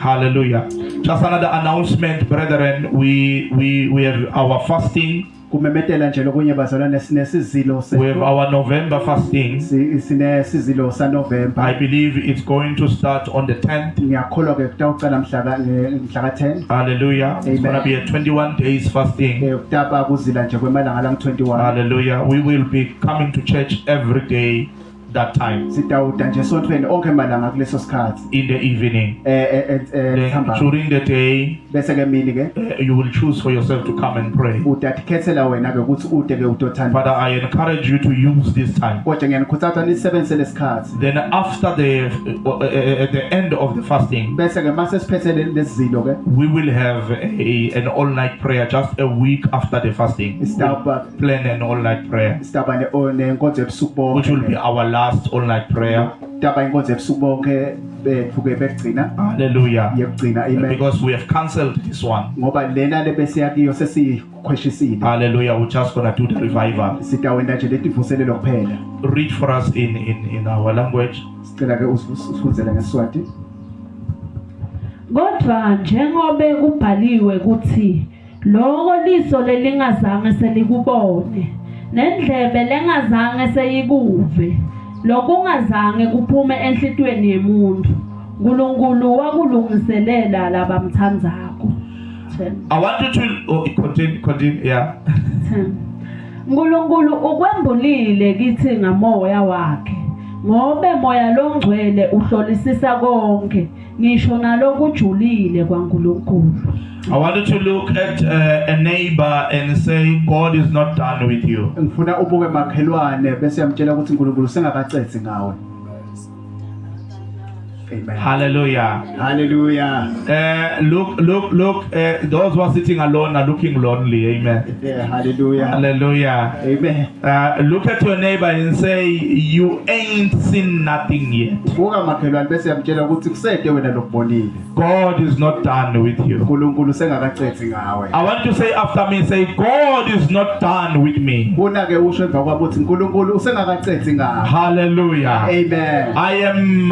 Hallelujah. Just another announcement, brethren. We have our fasting. Kumemetela nje lokunye bazalwane sinesizilo We have our November fasting. sinesizilo sa November. I believe it's going to start on the 10th. Ngiyakholwa ke kutawuqala mhla ka 10. Hallelujah. It's going to be a 21 days fasting. Ukutapa kuzila nje kwemalanga lang 21. Hallelujah. We will be coming to church every day that time. Sitawuda nje sontweni onke malanga kuleso sikhathi. In the evening. Then during the day, bese ke mini ke you will choose for yourself to come and pray. Udakhethela wena ke ukuthi ude ke utothanda. Father, I encourage you to use this time. Kodwa ngiyanikhuthaza nisebenzise lesikhathi. Then after the end of the fasting, bese ke mase siphethe lesizilo ke we will have an all night prayer just a week after the fasting. Plan an all night prayer, nenkonzo ebusuku bonke, which will be our last all night prayer. Taba inkonzo ebusuku bonke bethuke begcina. Hallelujah. Yekugcina, amen. Because we have cancelled this one. Ngoba lena lebesiyakiyo sesikhweshisile. Hallelujah. We're just going to do the revival. Sitawenda nje letivuselelo kuphela. Read for us in our language. Sicela ke usifundele ngeSiswati. Kodwa njengobe kubhaliwe kuthi lokho liso lelingazange selikubone nendlebe lengazange seyikuve lokungazange kuphume enhlitweni yemuntu uNkulunkulu wakulungiselela labamthandzako. I want you to continue, yeah. uNkulunkulu ukwembulile kithi ngamoya wakhe ngobe moya longcwele uhlolisisa konke ngisho nalokujulile kwaNkulunkulu. I want you to look at a neighbor and say, God is not done with you. Ngifuna ubuke makhelwane bese yamtshela ukuthi uNkulunkulu sengakaqedzi ngawe. Amen. Hallelujah. Hallelujah. Look. Those who are sitting alone are looking lonely. Amen. Yeah, hallelujah. Hallelujah. Amen. Look at your neighbor and say, you ain't seen nothing yet. Buka makhelwane bese yamtshela ukuthi kusede wena lokubonile. God is not done with you. uNkulunkulu sengakaqedzi ngawe. I want you to say after me, say, God is not done with me. Bona ke usho emva kwabo ukuthi uNkulunkulu usengakaqedzi ngawe. Hallelujah. Amen. I am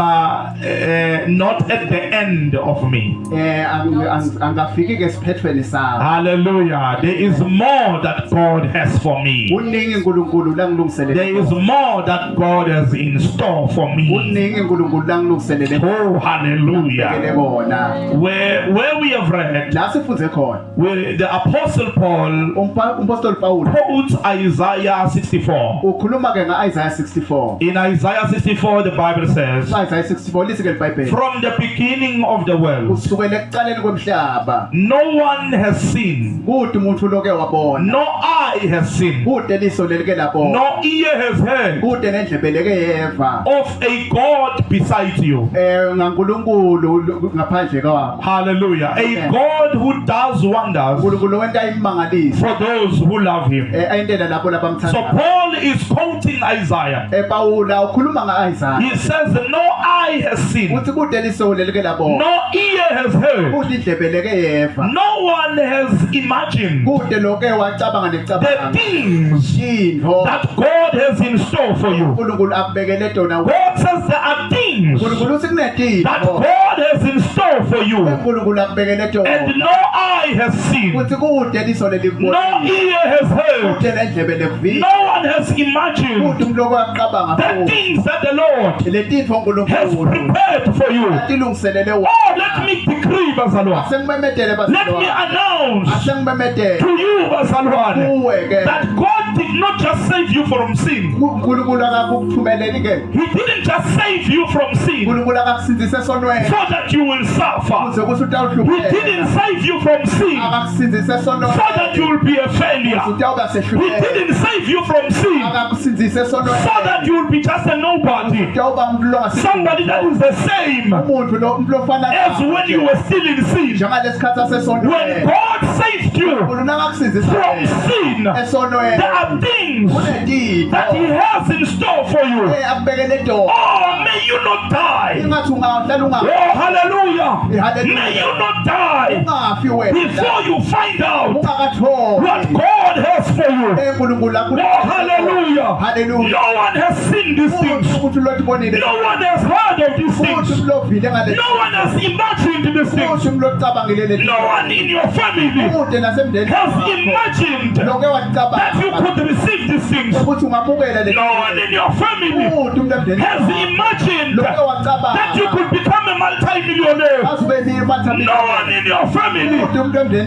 not at the end of me. Angafiki ke siphethweni sami. Hallelujah. There is more that God has for me. Uningi uNkulunkulu langilungiselele. There is more that God has in store for me. Uningi uNkulunkulu langilungiselele. Oh, hallelujah. Where we have read, la sifunze khona, where the Apostle Paul umpostoli Paul quotes Isaiah 64. ukhuluma ke ngaIsaiah 64. In Isaiah 64, the Bible says, Isaiah 64 lisike iBhayibheli. from the beginning of the world, Kusukela ekuqaleni kwemhlaba, no one has seen, kude umuntu loke wabona, no eye has seen, kude liso lelike labona, no ear has heard kude nendlebe leke yeva of a God beside you. ngaNkulunkulu ngaphandle kwakho. Hallelujah. A God who does wonders uNkulunkulu wenta imangaliso for those who love him. ayintela labo So labamthanda. Paul is quoting Isaiah. Paula ukhuluma ngaIsaiah. He says, no eye has seen, Uthi kude liso lelike labona, no ear has heard, kude indlebe leke yeva, no one has imagined kude loke wacabanga the necabanga things into that God has in store for you. uNkulunkulu akubekele tona. God says there are things uNkulunkulu uthi that kunedinto God has in store for you, uNkulunkulu akubekele tona. and no eye has seen, Uthi kude liso no lelikubona, ear has heard, kude nendlebe lekuvile, no one has kude imagined umuntu lokwaqabanga the things that the Lord letinto has uNkulunkulu prepared for you. atilungiselele Oh, wona. let me decree, bazalwane. Asengimemethele Let me bazalwane, announce asengimemethele to you, bazalwane, kuwe ke that God did not just save you from sin. uNkulunkulu akakuphumeleli ke, He didn't just save you from sin uNkulunkulu akakusindise esonweni so that you will suffer. ukuze kuthi He utawuhlupheka, didn't save you from sin akakusindise esonweni so that you will be a failure. utawuba He sehlupheka, didn't save you from sin akakusindise esonweni so that you will be just a nobody. utawuba umuntu Somebody that is the same umuntu lofana as when you were still in sin. njengalesikhathi When sasesonweni God saved you uNkulunkulu nakakusindisa from sin, esonweni there are things kunedinto that He has in store for you. akubekele tona. Oh, may you not die. Ingathi ungahlala Oh, hallelujah. Hallelujah. May you not die ungafi wena before you find out ungakatholi what God has for you. Oh, hallelujah. Hallelujah. No one has seen these things. No one has heard of these things. No one has imagined these things. No one in your family has imagined that you could receive these things. No one in your family has imagined that you could become a multi-millionaire. No one in your family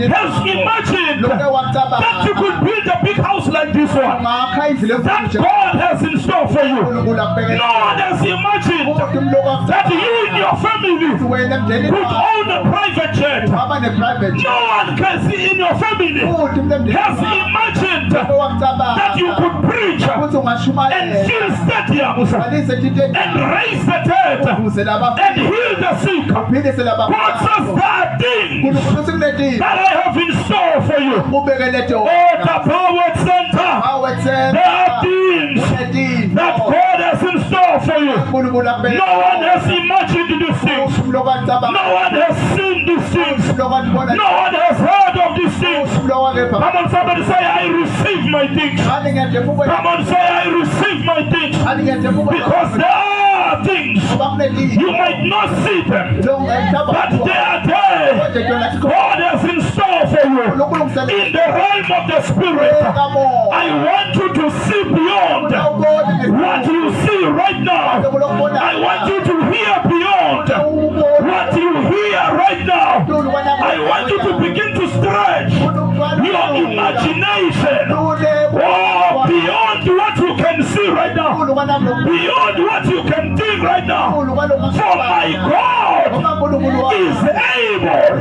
has imagined that you could build a big house like this one that God has in store for you. No one has imagined that you in your family could own a private jet. No one can in your family has imagined that you could preach and fill stadiums and raise the dead and heal the sick. God says there are things that I have in store for you. Oh, the Power Center. There are things that God has in store for you. No one has imagined these things. No one has seen these things. No one has heard of these things. Come on, somebody say, I receive my things. Come on, say, I receive my things. Because there are things. You might not see them, but they are there. God has in store for you. In the realm of the Spirit, I want you to see beyond what you see right now. I want you to hear beyond what you hear right now. I want you to begin to stretch your imagination. Oh, beyond what you can see right now. Beyond what you can think right now. For my God is able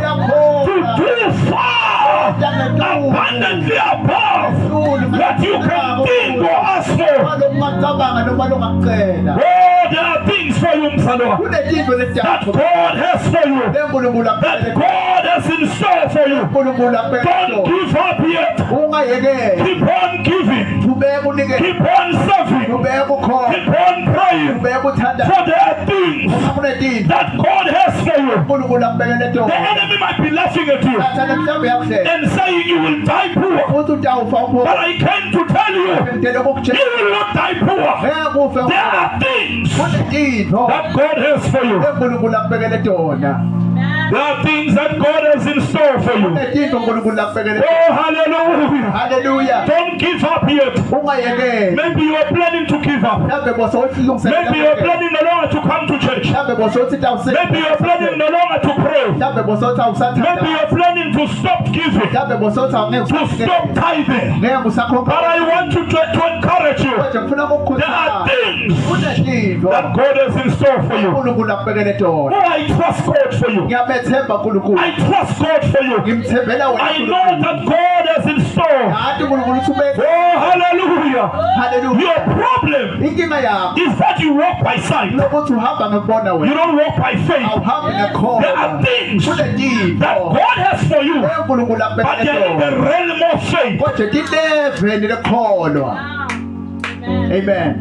to do far abundantly above what you can think or ask for. Oh, there are things for you, Msaloa, that God has for you, that God has in store for you. Don't give up yet. Keep on giving. Keep on serving. Keep on praying. For there are things that God has for you. The enemy might be laughing at you and saying you will die poor. But I came to tell you, you will not die poor. There are things that God has for you. There are things that God has in store for you. Oh, hallelujah. Hallelujah. Don't give up yet. Maybe you are planning to give up. Maybe you are planning no longer to come to church. Maybe you are planning no longer to pray. Maybe you are planning to stop giving, to stop tithing. But I want to encourage you. There are things that God has in store for you. Oh, I trust God for you. I trust God for you. I know that God has in store. Oh, hallelujah. Your problem is that you walk by sight. You don't walk by faith. There are things that God has for you, but they are in the realm of faith. Amen.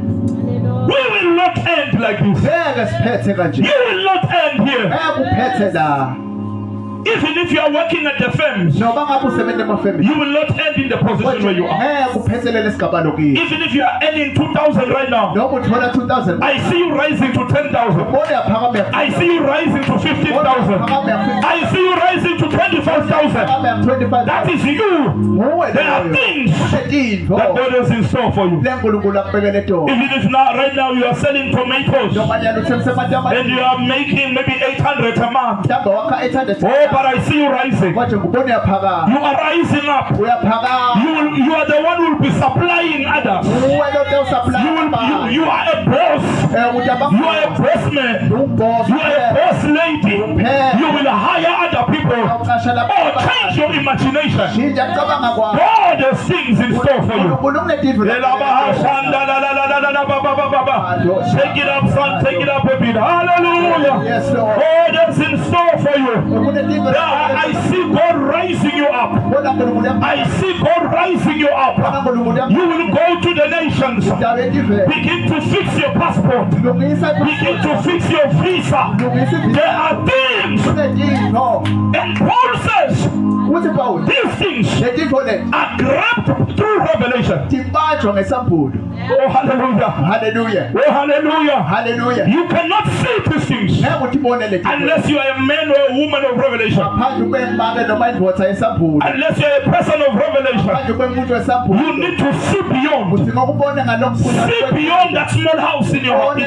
We will not end like this. You will not end here. Even if you are working at the firms, you will not end in the position where you are. Even if you are earning 2,000 right now, I see you rising to 10,000. I see you rising to 15,000. I see you rising to 25,000. That is you. There are things that God has in store for you. Even if now, right now, you are selling tomatoes and you are making maybe 800 a month. Oh, but I see you rising. You are rising up. You are the one who will be supplying others. You are a boss. You are a boss man. You are a boss lady. You will hire other people. Oh, change your imagination. God has things in store for you. Take it up, son. Take it up a bit. Hallelujah. God has in store for you. I see God rising you up. I see God rising you up. You will go to the nations. Begin to fix your passport. Begin to fix your visa. There are things. And Paul says, uthi Paul these things lezinto lezi are grabbed through revelation. tibanjwa ngesambulo. Oh, hallelujah. Hallelujah. Oh, hallelujah. Hallelujah. You cannot see these things Ngeke utibone lezi unless you are a man or a woman of revelation. ngaphandle kwemake noma indvodza yesambulo. Unless you are a person of revelation. Ngaphandle kwemuntu You wesambulo. need to see beyond. Udinga ukubona ngalokukhulu. See beyond that small house in your home.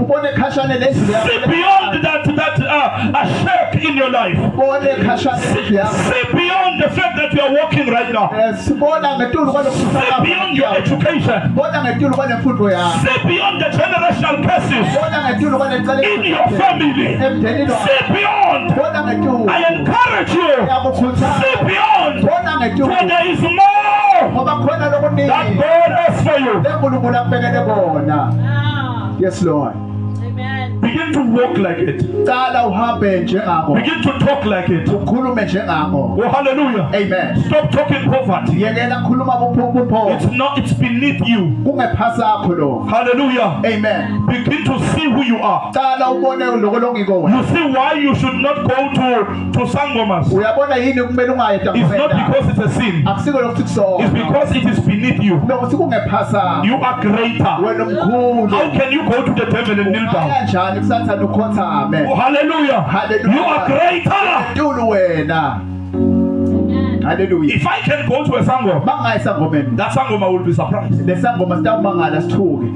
Ubone khashane lendlu yakho. See beyond that a shack in your life. Ubone khashane lendlu yakho. See beyond the fact that you are walking right now. Sibona ngetulu See beyond your education. Bona ngetulu kwanemfundo yakho. See beyond the generational curses Bona ngetulu in your family. emndenini wakho. See beyond. Bona ngetulu. I encourage you. Ngiyakukhuthaza. See beyond. Bona For ngetulu. there is more Ngoba khona that lokuningi. God has for you. lenkulunkulu akubekele kona. Yes Lord. Begin to walk like it. Cala uhambe njengako. Begin to talk like it. Ukhulume njengako. Oh, hallelujah. Amen. Stop talking poverty. Yekela khuluma bupho. It's beneath you. Kungephasi akho lo. Hallelujah. Amen. Begin to see who you are. Cala ubone lokho longiko wena. You see why you should not go to sangomas. Uyabona yini kumele ungaye It's not because it's a sin. Akusiko lokuthi kusona. It's because it is beneath you. Lokuthi kungephasi akho. You are greater. Wena mkhulu. How can you go to the devil and kneel down? Kanjani kusathanda ukhothame? Oh, hallelujah. Hallelujah. You are greater. Ntulu wena. Hallelujah. If I can go to a sangoma, Bangayi sangomeni. that sangoma will be surprised. Lesangoma sitawumangala sithuke.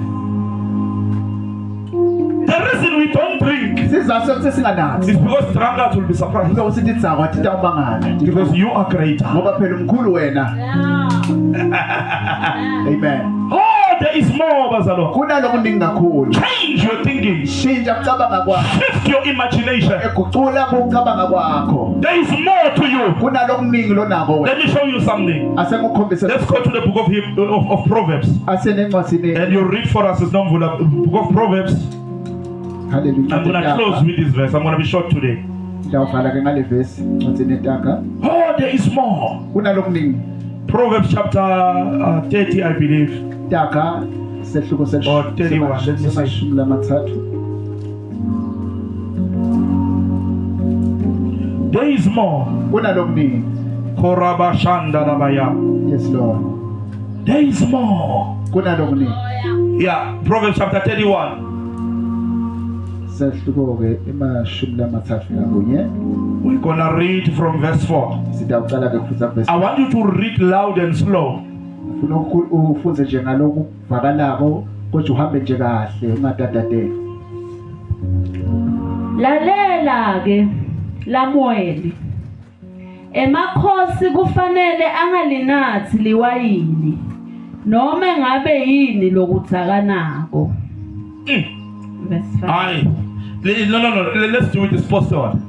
The reason we don't drink Sizathu sokuthi singanathi. is because drunkards will be surprised. Ngoba sithi tsakwa titawumangala. Because you are greater. Ngoba phela umkhulu wena. Amen. Oh, there is more, bazalwane. Kunalokuningi kakhulu. Change your thinking. Shintsha ukucabanga kwakho. Shift your imagination. Egucula ukucabanga kwakho. There is more to you. Kunalokuningi lonako Let wena. me show you something. Asengikhombise. Let's go to the book of Proverbs. Asenencwadi And you read for us. It's not book of Proverbs. Hallelujah. I'm going to close with this verse. I'm going to be short today. Ndawuvala ke ngale verse ngathi netaka. Oh, there is more. Kunalokuningi. Proverbs chapter 30, I believe. Taka sehluko Or 31, let me see. semashumi lamathathu. There is more. Kunalokuningi. Korabashandarabaya. Yes Lord. There is more. Kunalokuningi. Yeah, Proverbs chapter 31. Sehluko ke emashumi lamathathu nakunye. We're going to read from verse 4. Sidawuqala ke futhi verse. I want you to read loud and slow. Ufuna ufunze nje ngaloku vakalako kodwa uhambe nje kahle ungadadadeli. Lalela ke lamoyeli. Emakhosi kufanele angalinathi liwayini noma ngabe yini lokuthakanako. Verse 5. Aye. No. Let's do it this first one.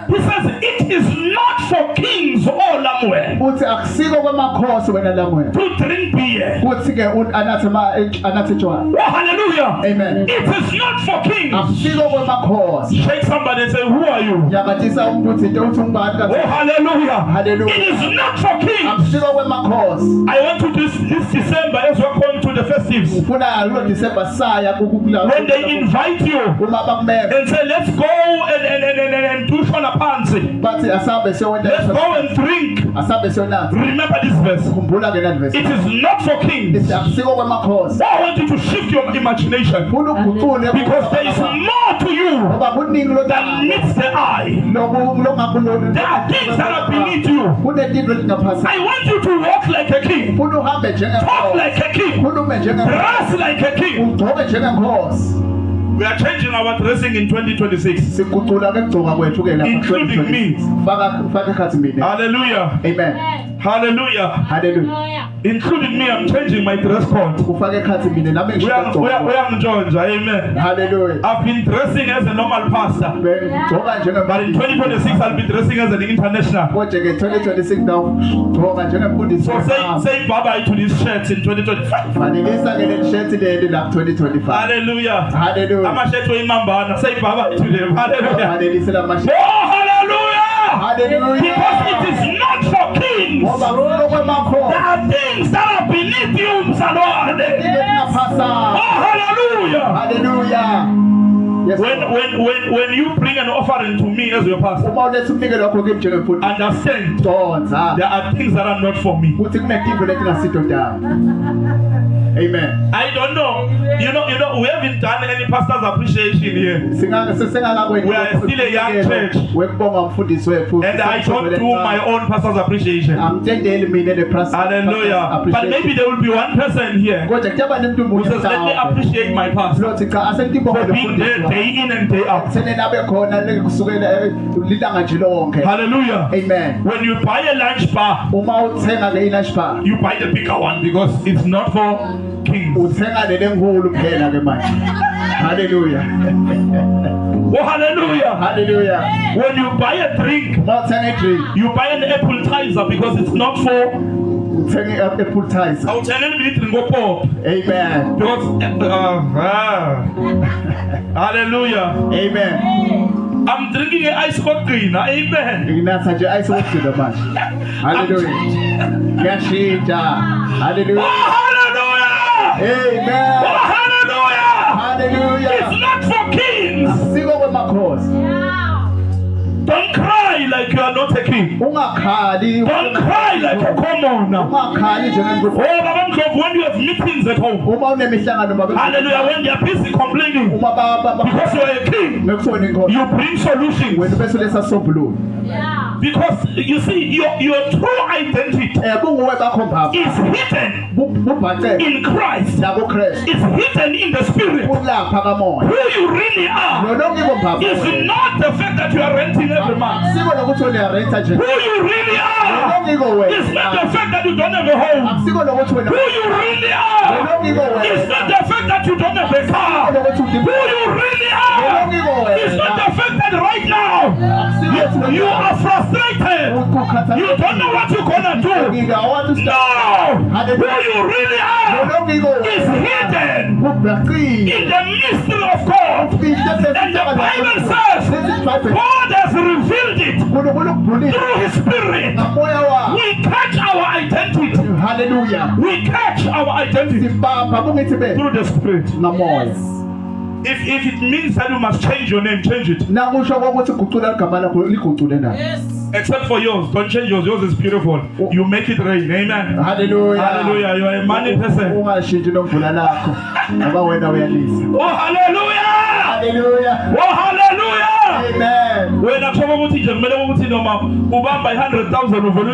He says, it is not for kings or Lamuel Uthi akusiko kwemakhosi wena lamwe. to drink beer. Kuthi ke anathe tshwala. Oh, hallelujah. Amen. It is not for kings. Akusiko kwemakhosi. Shake somebody and say, who are you? Yabatisa umuntu uthi uthi ungubani Oh, kathi. hallelujah. Hallelujah. It is not for kings. Akusiko kwemakhosi. I want you this December as we're going to the festives. Ufuna lo December saya kukula. When they invite you uma bakumeme and say, let's go and do shona pansi. bathi asambe Let's sewona go and drink. asambe sewona. Remember this verse. Khumbula ke nale verse. It is not for kings. Ithi akusiko kwemakhosi. I want you to shift your imagination Ufuna uguqule because there is more to you ngoba kuningi lo that meets the eye. lokungakulona. There are things that are beneath you. Kunezinto ezingaphasi. I want you to walk like a king, Ufuna uhambe talk njengenkosi. like a king, Ukhulume njengenkosi. dress like a king. Ugqoke njengenkosi. We are changing our dressing in 2026. Siguqula ke kugcoka kwethu ke lapha. Including me. Faka khathi mina. Hallelujah. Amen. Hallelujah. Hallelujah. Including me, I'm changing my dress code. Ufake khathi mina nami ngishaqoqa. Amen. Hallelujah. I've been dressing as a normal pastor, Ngigqoka but in 2026 I'll be dressing as an international. Kodwa ke 2026 ngigqoka njengemfundisi. So say bye bye to these shirts in 2025. Fanelisa ke le shirt leli la 2025. Hallelujah. Hallelujah. Amashethu imambana. Say bye bye to them. Hallelujah. Fanelisa la mashi. Oh, hallelujah. Hallelujah. Because it is not for kings. Ngoba kulo kwemakho. There are things that are beneath you, mzalwane. Yes. Oh, hallelujah. Hallelujah. Yes. When you bring an offering to me as your pastor, uma uletha umnikelo wakho kimi njengemfundi understand donsa there are things that are not for me. ukuthi kunezinto letingasito dawo. Amen. I don't know. You know, we haven't done any pastor's appreciation here. We are still a young church. And I don't do my own pastor's appreciation. Hallelujah. But maybe there will be one person here who says, let me appreciate my pastor for being there day in and day out. Hallelujah. Amen. When you buy a lunch bar, you buy the bigger one because it's not for kings. Hallelujah. Oh, hallelujah. Hallelujah. When you buy a drink, you buy an appetizer because it's not for appetizer. I'll tell you to go pop. Amen. Because hallelujah. Amen. I'm drinking an ice cold green. Amen. Hallelujah. Hallelujah. Oh, hallelujah. Amen. Oh, hallelujah. Hallelujah. It's not for kings. Don't cry like you are not a king. Don't cry like a commoner. Oh, when you have meetings at home, hallelujah, when they are busy complaining because you are a king, you bring solutions. Because you see, your true identity is hidden in Christ. It's hidden in the Spirit. Who you really are is not the fact that you are renting every month. Who you really are is not the fact that you don't have a home. Who you really are is not the fact that you don't have a car. Who you really are is not the fact that right now you are frustrated. You don't know what you're gonna do. No! Who you really are is hidden in the mystery of God. And the Bible says God has revealed it through His Spirit. We catch our identity. Hallelujah. We catch our identity through the Spirit. If it means that you must change your name, change it. Yes. Except for yours, don't change yours. Yours is beautiful. You make it rain. Amen. Hallelujah. Hallelujah. You are a money person. Oh, hallelujah. Hallelujah. Oh, hallelujah. Amen. When I come over to you, I'm 100,000 over you.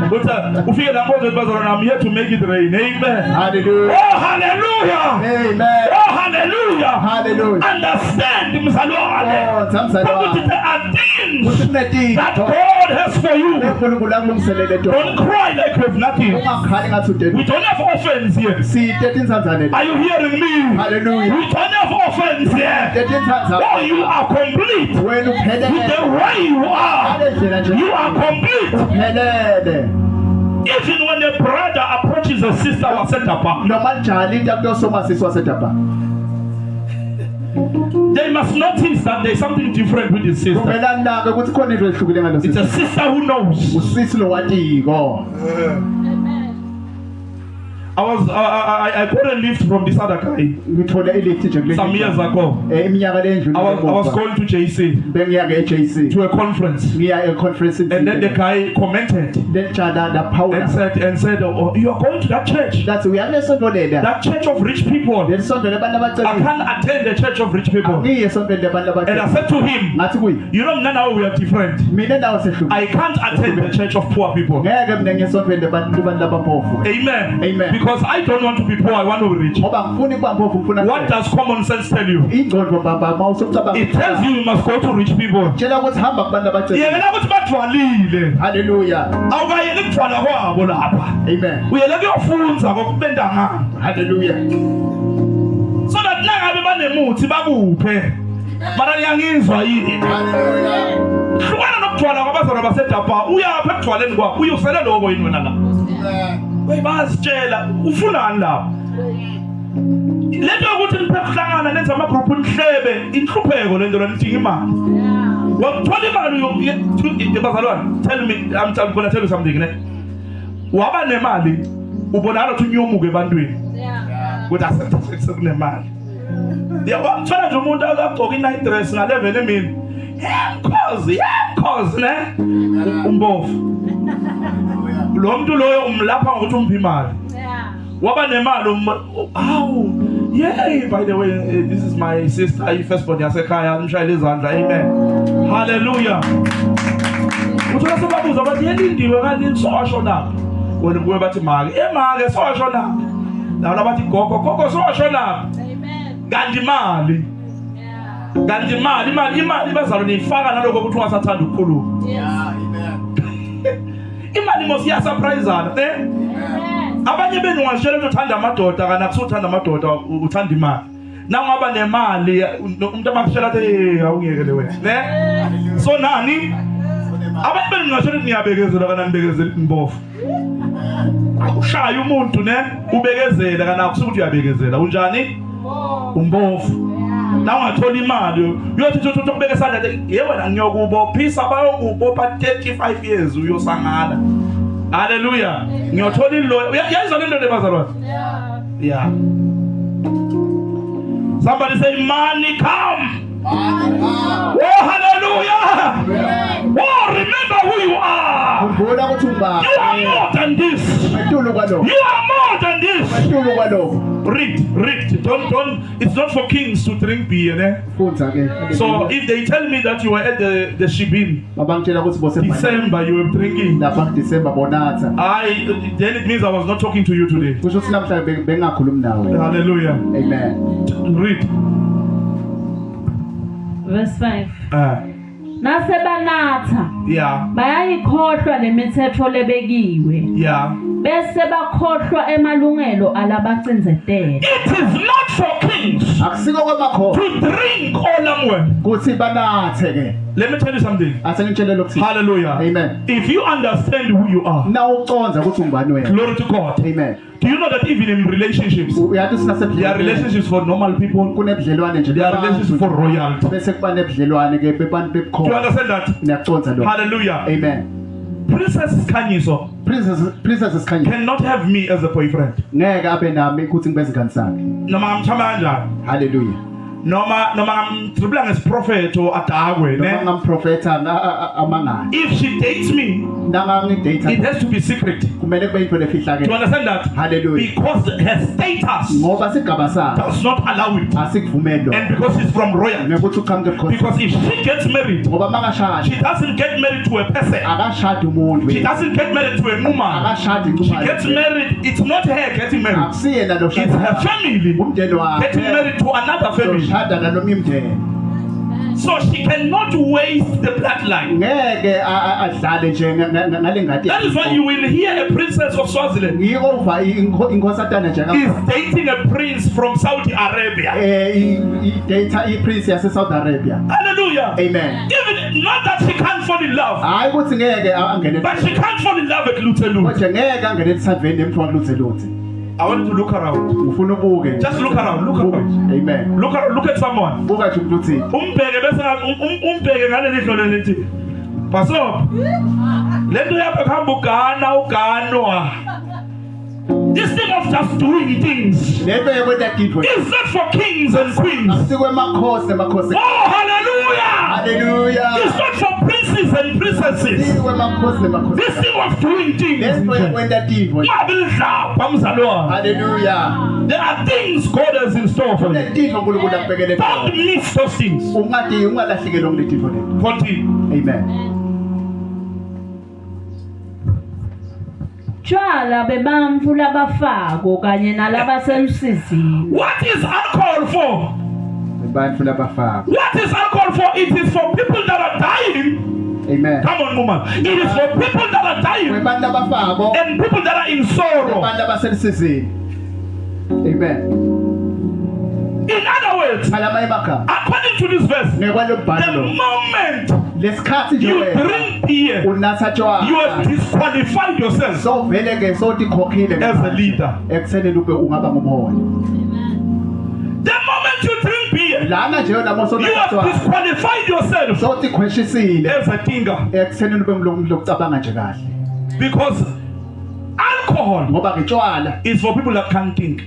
I'm here to make it rain. Amen. Hallelujah. Oh, hallelujah. Amen. Oh, hallelujah. Hallelujah. Understand there are things that God has for you. Don't cry like you have nothing. We don't have orphans here. Are you hearing me? Hallelujah. We don't have orphans here. Oh, you are complete. With the way you are complete. Even when a brother approaches a sister or set apart, they must notice that there is something different with his sister. It's a sister who knows. I got a lift from this other guy some years ago. I was going to JC to a conference, and then the guy commented and said, oh, you are going to that church, that church of rich people. I can't attend the church of rich people. And I said to him, you know, now we are different. I can't attend the church of poor people. Amen. Because I don't want to be poor, I want to be rich. What does common sense tell you? It tells you you must go to rich people. Hallelujah. Amen. Hallelujah. So that now everybody bayazitshela ufunani lapho lento yokuthi niphehlangana nenza amagroup nihlebe inhlupheko lento lanithi imali wakuthola imali bazalwane. Tell me, I'm gonna tell you something ne waba nemali ubonakala ukuthi unyomuke ebantwini ukuthi asekunemali Yabona mfana nje umuntu akagqoka i-night dress ngalevel emini. Yemkhozi ne? Umbofu. Lo muntu loyo umlapha ngokuthi umphi imali. Waba nemali yay, by the way, this is my sister, i-firstborn yasekhaya, ngishayela izandla, amen. Hallelujah. Uthola sobabuza bathi yelindiwe kanti sowashona. Wena kuwe bathi make sowashona. Laba bathi gogo sowashona. Amen. Kanti imali. Kanti imali bazalo nifaka naloko ukuthi ungasathanda ukukhuluma. Yeah, amen. Imali mos iya surpriseana, ne? Abanye benu ngashela ukuthi uthanda amadoda kana kusuthanda amadoda uthanda imali. Nangaba nemali umuntu amakushela athi awungeke le wena, ne? So nani? Abanye benu ngashela ukuthi niyabekezela kana nibekezela imbofu. Akushaya umuntu ne ubekezela kana akusukuthi uyabekezela. Unjani? Umbofu. Na ungathola imali uyothi ukubeka isandla wena ngiyokubophisa bayokubopha 35 years uyosangana. Hallelujah. Ngiyothola ilo yayizo lento lebazalwane. Yeah. Somebody say money come. Oh, hallelujah. Oh, remember who you are. You are more than this. You are more than this. Read. Don't. It's not for kings to drink beer, eh? So if they tell me that you were at the Shibin December, you were drinking. Then it means I was not talking to you today. Hallelujah. Amen. Read. Verse 5. Nasebanatha. Yeah. Bayayikhohlwa lemithetho lebekiwe. Yeah. Bese bakhohlwa emalungelo alabacinzetela. It is not for kings to drink olamwe. Let me tell you something. Hallelujah. Amen. If you understand who you are, glory to God. Amen. Do you know that even in relationships, there are relationships for normal people, there are relationships for royalty. Do you understand that? Hallelujah. Amen. Princess Kanyiso cannot have me as a boyfriend. Hallelujah. Noma ngimtribula ngesiprophet or adagwe ne. If she dates me, it has to be secret. Do you understand that? Hallelujah. Because her status does not allow it. And because she's from royalty. Because if she gets married, she doesn't get married to a person. She doesn't get married to a woman. She gets married. It's not her getting married. It's her family getting married to another family. So she cannot waste the bloodline. That is why you will hear a princess of Swaziland is dating a prince from Saudi Arabia. Hallelujah. Amen. Even not that she can't fall in love, but she can't fall in love with Lutelu. I want you to look around. Just look around. Look around. Amen. Look at someone. Pastor, let me have a this thing of just doing things is not for kings and queens. Oh, hallelujah! Hallelujah! It's not for princes and princesses. This thing of doing things. Hallelujah! There are things God has in store for you. Don't miss those things. Continue. Amen. Tshwala bebantfu labafako kanye nalabasemsizini. What is alcohol for? What is alcohol for? It is for people that are dying. Amen. Come on, woman. It is for people that are dying and people that are in sorrow. Amen. In other words, according to this verse, the moment you drink beer, you have disqualified yourself as a leader. The moment you drink beer, you have disqualified yourself as a king. Because alcohol is for people that can't think.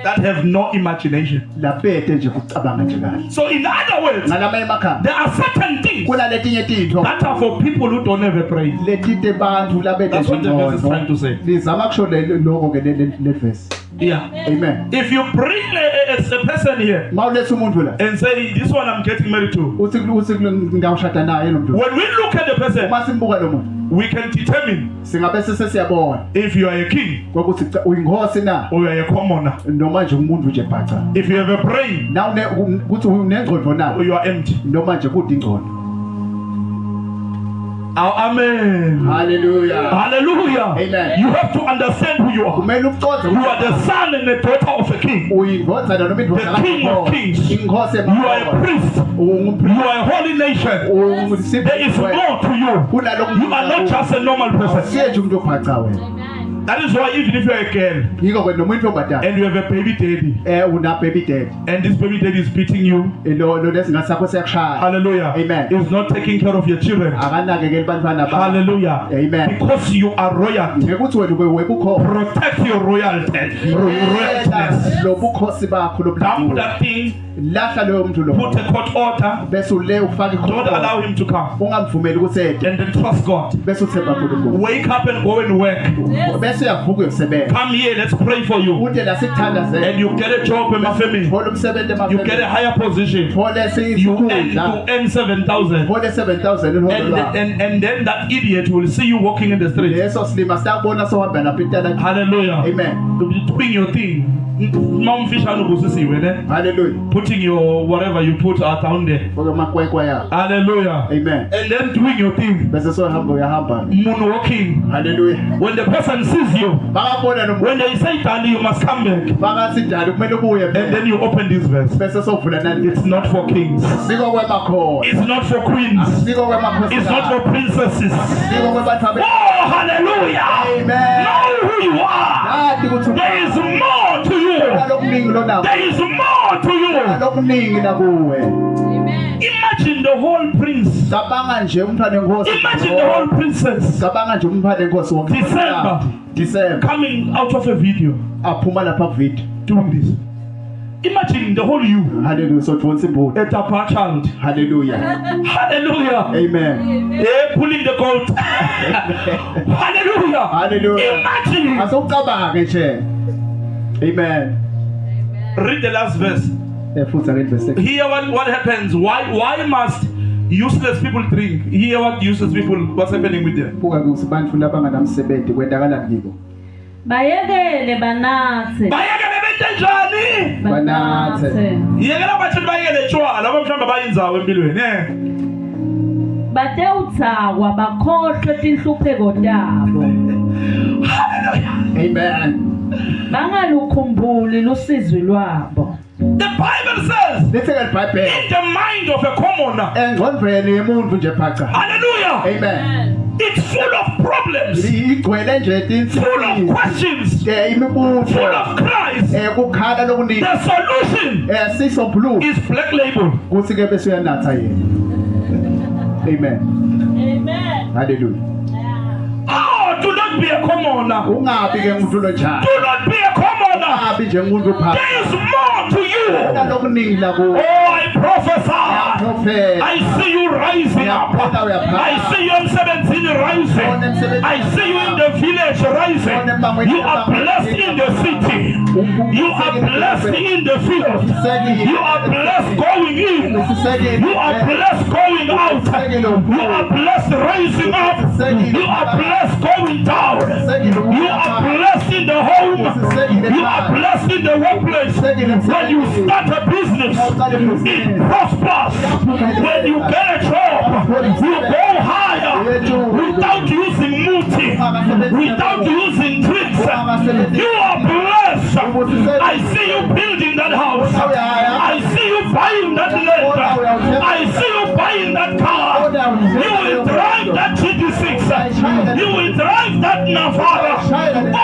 that have no imagination. labete nje ukucabanga nje kahle. So in other words, Ngalamanye amakhamba there are certain things kunaletinye tinto that are for people who don't have a brain. letite bantu labete That's what the verse is trying to say. lizama kusho lokho ke le verse. Yeah. Amen. If you bring a person here Mawuletha umuntu la and say, this one I'm getting married to, uthi ngawushada naye lo muntu. when we look at the person, Uma simbuka lo muntu we can determine singabe sesiyabona if you are a king ukuthi uyinkosi na or you are a commoner. noma nje umuntu nje bhaca. If you have a brain Na ukuthi unengqondo na or you are empty. noma nje kudi ingqondo. Oh, amen. Hallelujah. Hallelujah. Amen. You have to understand who you are. Kumele uqonde You are the son and the daughter of a king. uyinkosi noma indodana The king of kings. inkosi You are a priest. You are a holy nation. There is more to you. You are not just a normal person. siye nje umuntu obhaca wena. That is why even if you are a girl Yiko kwena noma intombazana and you have a baby daddy una baby daddy and this baby daddy is beating you, lo lesingasakho siyakushaya. hallelujah, Amen. is not taking care of your children, Akanakekeli bantwana bakhe. hallelujah, Amen. because you are royal. Ngekuthi wena ubukho Protect your royalness. lo bukhosi bakho lo Dump that thing, lahla loyo muntu lo put a court order, bese ule ufaka don't ikhona allow him to come, ungamvumeli ukuthi ede and then trust God. bese uthemba uNkulunkulu Wake up and go and work. bese uyavuka uyosebenza Come here, let's pray for you. ude la sikuthandazela And you get a job in my family. thola umsebenzi You get a emafemini higher position. thola You isikhundla earn 7,000. thola 7,000 iholo And, lakho and then that idiot will see you walking in the street. leso silima siyabona sohamba lapha intana. Hallelujah. Amen. Doing your thing. Hallelujah. Putting your whatever you put down there. Foke makwekwa ya. Hallelujah. Amen. And then doing your thing. Bese sohamba uyahamba. Moonwalking. Hallelujah. When the person sees you, Bakabona nomuntu when they say, Dali, you must come back. bakathi dali kumele ubuye And phela. then you open this verse. Bese sovula nani. It's not for kings. Siko kwemakhosi. It's not for queens. Siko kwemakhosi. It's not for princesses. Siko kwebantu abe. Oh, hallelujah. Amen. Know who you are. Nathi ukuthi There is more to you. lokuningi lona. There is more to you. Lokuningi nakuwe. Imagine the whole prince. Cabanga nje umntwana enkosi. Imagine the whole princess Cabanga nje umntwana enkosi wonke. December. coming out of a video Aphuma lapha kuvideo. doing this. Imagine the whole you Hallelujah. So thonsi imbuzi. at a bar child. Hallelujah. Hallelujah. Amen. Pulling the goat. Hallelujah. Hallelujah. Imagine. Asawucabange nje. Amen. Read the last verse. Futhi read verse 6. Hear what happens. Why must useless people drink? Hear what useless people, what's happening with them. Buka ukuthi bantu labanganamsebenzi kwendakalani kibo. bayekele banathe Bayekele bente njani? Banathe. Yekela bathi bayekele tshwala abamhlamba bayinzawo empilweni, bate uthakwa bakhohlwe tinhlupheko tabo Hallelujah. Amen. bangalukhumbuli lusizwi lwabo. The Bible says, Lithi ke iBhayibheli in the mind of a commoner, engqondweni yemuntu nje phaca. hallelujah, Amen. it's full of problems, Igcwele nje full of tinsizi. questions, Imibuzo. full of cries. Kukhala lokuningi. The solution Sisombululo is black label. kuthi ke bese uyanatha yena. Amen. Amen. Hallelujah. Oh, do not be a commoner. Ungabi ke umuntu lo njalo. Do not be a commoner. Ungabi nje umuntu phansi. There is more to you. Lokuningi la ku. Oh, I prophesy. Prophet. I see you rising up. I see you in 17 rising. I see you in the village rising. You are blessed in the city. You are blessed in the field. You are blessed going in. You are blessed going out. You are blessed rising up. You are blessed going down. You are blessed in the home. You are blessed in the workplace. When you start a business, it prospers. When you get a job, you go higher without using muti, without using tricks. You are blessed. I see you building that house. I see you buying that land. I see you buying that car. You will drive that GT6. You will drive that Navara. Oh,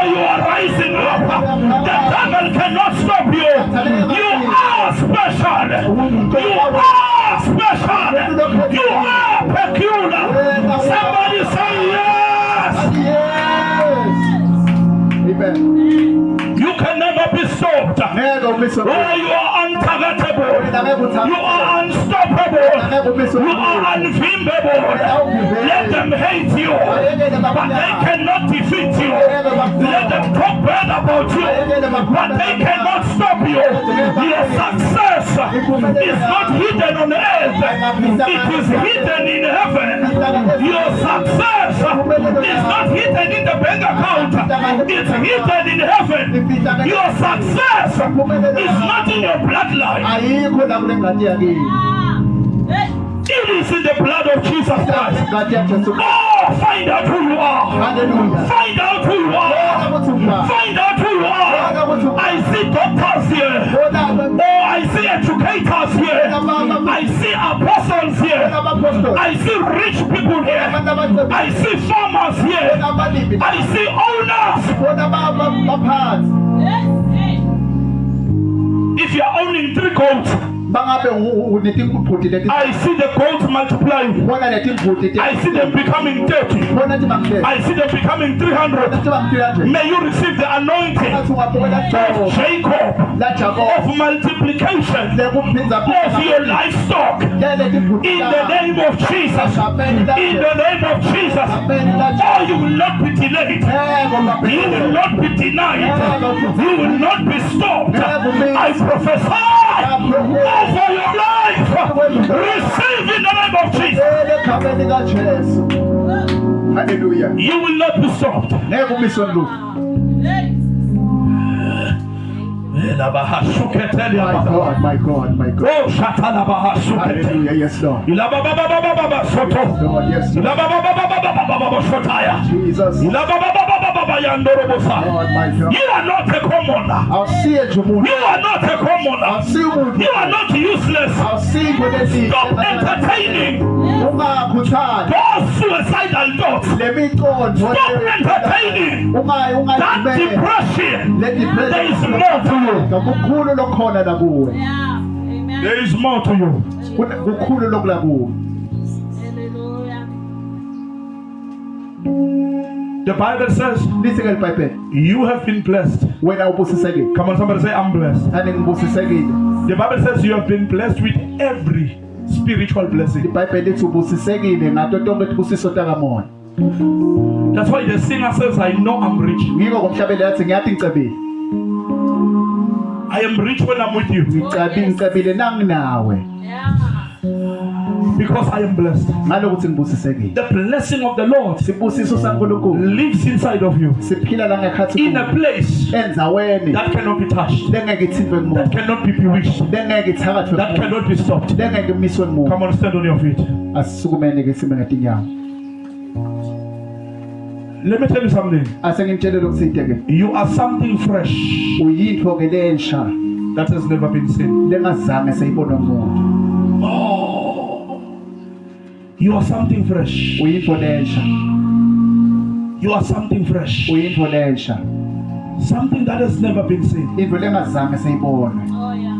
you are rising up. The devil cannot stop you. You are special. You are special. You are peculiar. Somebody say yes. Yes. Amen. You can never be stopped. Oh, you are untargetable. You are unstoppable. You are unvimbable. Let them hate you, but they cannot defeat you. Let them talk bad about you, but they cannot stop you. Your success is not hidden on earth. It is hidden in heaven. Your success is not hidden in the bank account. It's hidden in heaven. Your success is not in your bloodline. It is in the blood of Jesus Christ. Oh, find out who you are. Find out who you are. Find out who you are. I see doctors here. Oh, I see educators here. I see apostles here. I see rich people here. I see farmers here. I see owners. If you are owning 3 goats, I see the goats multiplying. I see them becoming 30. I see them becoming 300. May you receive the anointing of Jacob, of multiplication of your livestock. In the name of Jesus. In the name of Jesus. Oh, you will not be delayed. You will not be denied. You will not be stopped. I prophesy over your life. Receive in the name of Jesus. Hallelujah. You will not be stopped. My God. Oh, Hallelujah. Yes, Lord. Jesus. Lord, my God. You are not a commoner. I'll see it. You are not a commoner. I'll see you. You are not useless. I'll see you. Stop entertaining those suicidal thoughts. Stop entertaining that depression. There is more to you. There is more to you. The Bible says you have been blessed. Come on, somebody say I'm blessed. The Bible says you have been blessed with every spiritual blessing. That's why the singer says, I know I'm rich. I am rich when I'm with you. Because I am blessed. The blessing of the Lord lives inside of you. In a place that cannot be touched. That cannot be bewitched. That cannot be stopped. Come on, stand on your feet. Let me tell you something. You are something fresh that has never been seen. Oh, you are something fresh. You are something fresh. Something that has never been seen. Oh, yeah.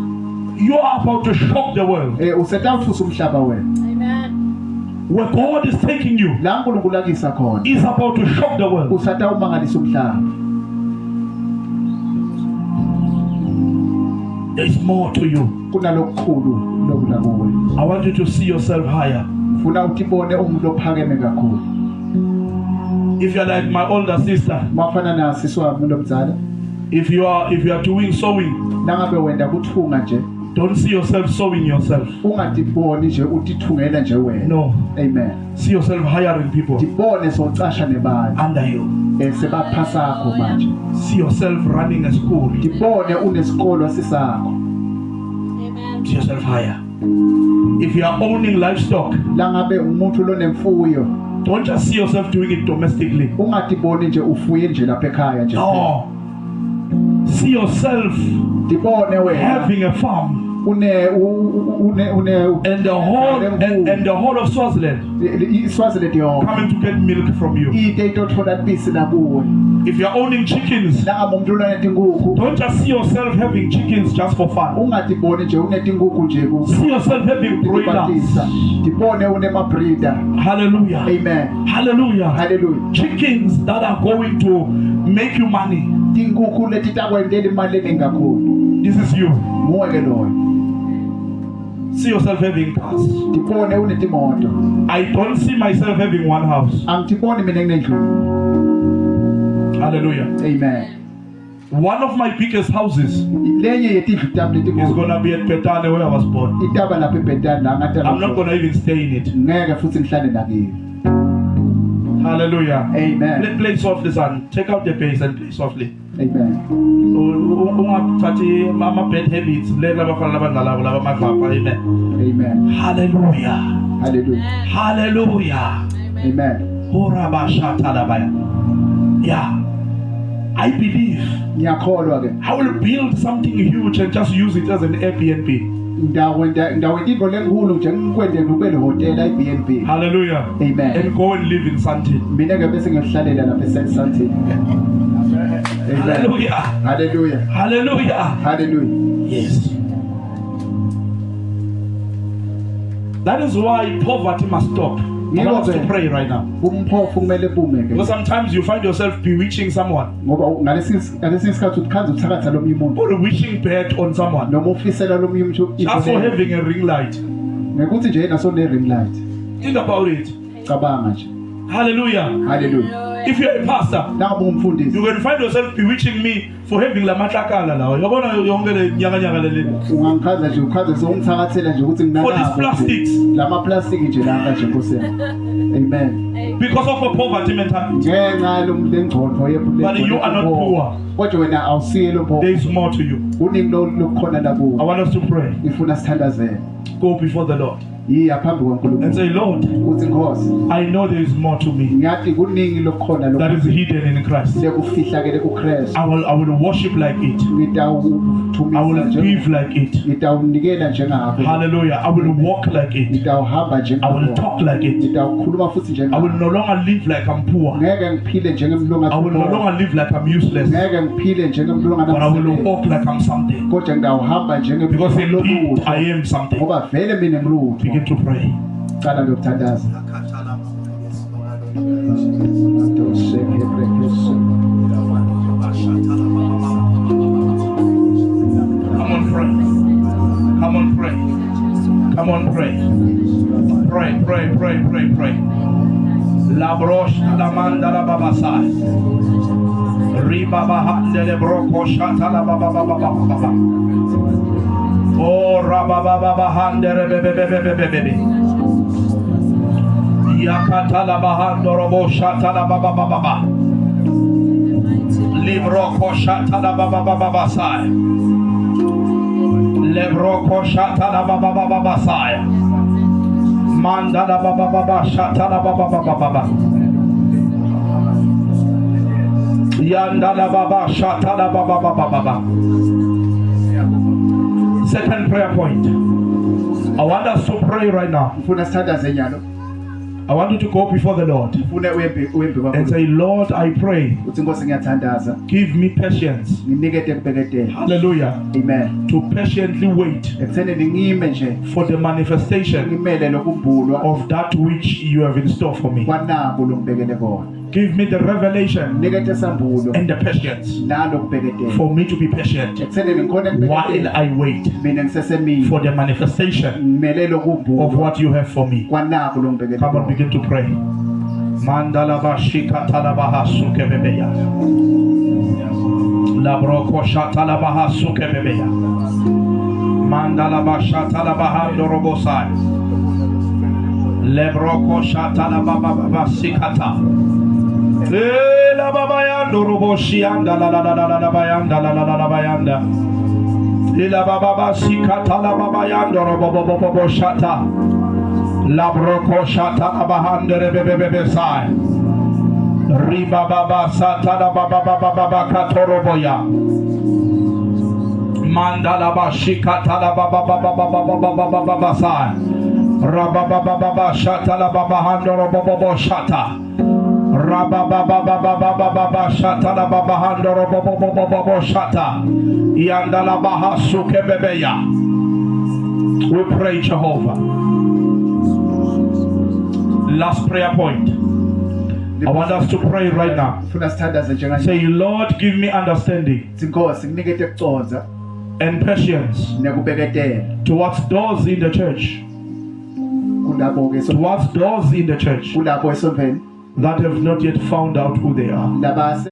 You are about to shock the world. Amen. Where God is taking you is about to shock the world. There is more to you. I want you to see yourself higher. If you're like my older sister, if you are doing sewing, don't see yourself sewing yourself. No. Amen. See yourself hiring people under you. See yourself running a school. Amen. See yourself higher. If you are owning livestock, don't just see yourself doing it domestically. No. See yourself having a farm. And the whole of Swaziland coming to get milk from you. If you're owning chickens, don't just see yourself having chickens just for fun. See yourself having breeders. Hallelujah. Amen. Hallelujah. Hallelujah. Chickens that are going to make you money. This is you. Nguwe ke loyo. See yourself having cars. Ndibone unetimoto. I don't see myself having one house. Angidiboni mina nginendlu. Hallelujah. Amen. One of my biggest houses Lenye yetindlu tami is letikulu. going to be at Betane where I was born. Itaba lapha eBethani la ngathi. I'm not going to even stay in it. Ngeke futhi ngihlale nakiyo. Hallelujah. Amen. Play softly, son. Take out the bass and play softly. Amen. Ungathathi ama-bad habits. Leka abafana labadlalayo laba amagwapa. Amen. Amen. Hallelujah. Hallelujah. Hallelujah. Amen. Yeah. I believe Ngiyakholwa ke. I will build something huge and just use it as an Airbnb. Ndawo into lenkulu nje ngikwende ngube le hotel iBnB. Hallelujah. Amen. And go and live in Sandton. Mina ke bese ngihlalela lapha eSandton. Amen. Hallelujah. Hallelujah. Hallelujah. Hallelujah. Yes. That is why poverty must stop. I want us to pray right now. Umphofu kumele bume ke. Because sometimes you find yourself bewitching someone Ngoba ngalesi sikhathi ukhanza uthakatha lo umuntu. or wishing bad on someone Noma ufisela lo umuntu just for having a ring light. ngekuthi nje naso ne ring light. Think about it. Cabanga nje. Hallelujah. Hallelujah. If you're a pastor, Nakuba umfundisi. you can find yourself bewitching me for having la matlakala lawa. Yabona yonke le nyakanyaka le. Ungangikhaza nje ukhaza songithakathela nje ukuthi For these plastics. Lama plastic nje la nje Nkosi. Amen. Because of a poverty mentality. Ngenxa lengcondo yebule. But you are not poor. Kodwa wena awusiye lo There pho. is more to you. Uningi lokukhona la I kuwe. want us to pray. Ifuna sithandazele. Go before the Lord Yiya phambi and kwaNkulunkulu. say, Lord, Uthi Nkosi, I know there is more to me ngiyathi kuningi lokukhona that is hidden in Christ. lekufihlakele kuKristu. I will worship like it. I Ngitawuthumisa will nje. give like it. Ngitawunikela njengakho. Hallelujah. I will walk like it. Ngitawuhamba I will njengakho. talk like it. Ngitawukhuluma futhi I njengakho. will no longer live like I'm poor. Ngeke ngiphile njengemlunga. I will no longer live like I'm useless. Ngeke ngiphile njengemlunga But I will namhlanje. walk like I'm something. Kodwa ngidawuhamba Because indeed njengemlungu. I am something. Ngoba vele mina ngilutho. Begin to pray. Cala lokuthandaza. Come on, pray. Come on, pray. Come on, pray. Pray, pray, pray, pray, pray. La broche la manda la babasa. Riba bahande le broko shata la baba baba baba. Oh, raba baba bahande re. Yakata la bahando robo shata la baba baba. Libro ko shata la baba baba sai. Lebro ko shata la baba baba sai. Manda la baba baba shata la baba baba. Yanda la baba shata la baba baba. Second prayer point. I want us to pray right now. Ufuna sithandaze nyalo. I want you to go before the Lord Ufuna uyembe and kwaNkulunkulu. say, Lord, I pray, Uthi Nkosi ngiyathandaza. give me patience. Nginikete kubheketela. Hallelujah. Amen. To patiently wait Ekuthenini ngime nje for the manifestation ngimele lokumbulwa of that which you have in store for me. kwanako longibekele kona. Give me the revelation Nikete sambulo and the patience nalo kubheketela. for me to be patient Ekuthenini ngikhona while kubheketela. I wait Mina ngisesemini. for the manifestation Ngimele of lokumbulwa what you have for me. kwanako longibekele Come on, kona. begin to pray. Mandala bashika talabaha suke bebeya. Labroko shatalabaha suke bebeya. Mandala bashata labaha dorobosai. Lebroko shatalababa sikata. La baba yando roboshi anda la la la la la bayanda la la la la bayanda. La baba sikata la baba yando robobobobo shata. La broko shata la bahandere bebebebe sai. Riba baba sata la baba baba baba katoroboya. Mandala bashikata la baba baba baba baba baba sai. Rababa baba shata la baba handoro bobo shata. Rababa baba shata la baba handoro bobo shata. Yandala baha suke bebeya. We pray, Jehovah. Last prayer point. I want us to pray right now. Ufuna sithandaze njenganje. Say, Lord, give me understanding Nkosi nginikete ukuconza and patience nekubheketela towards those in the church, kulabo ke towards those in the church kulabo esonveni that have not yet found out who they are. labase